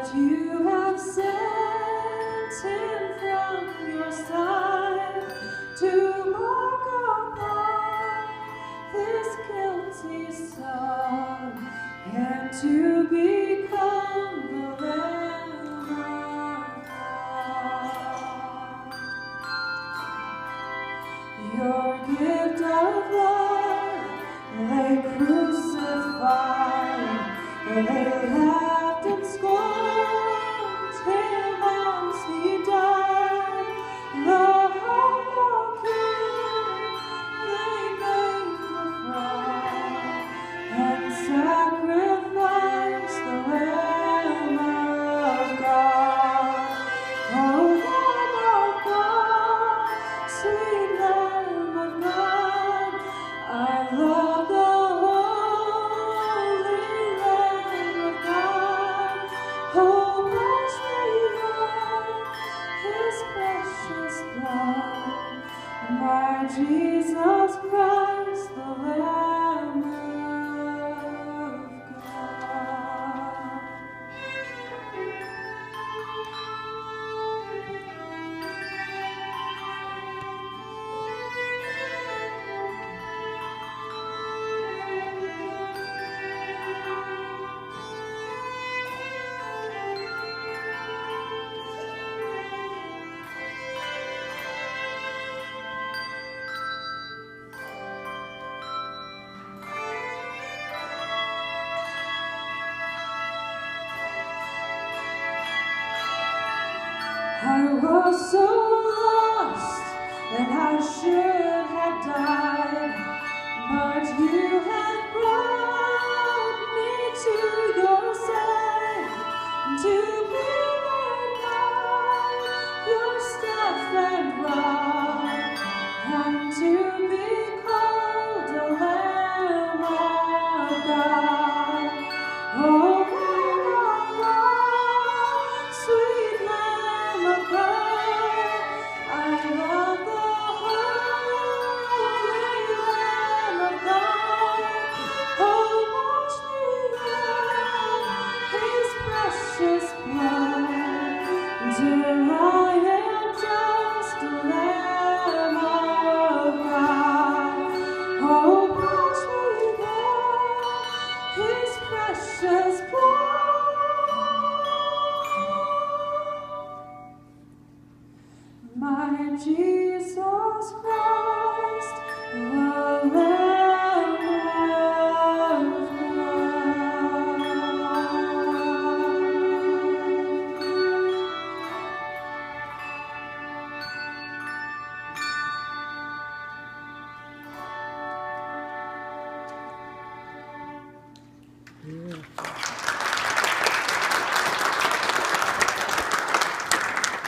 but you have sent him from your side to walk upon this guilty son and to become the Lamb of God. Your gift of love they crucified, they laughed and scorned him as he died. The humble king they made the fraud and sacrificed the Lamb of God. Oh, Lamb of God, sweet Lamb of God, I love the holy Lamb of God. Oh, wash me in his precious blood, my Jesus Christ, the Lamb of God. I was so lost and I should have died, but you have brought me to your side, to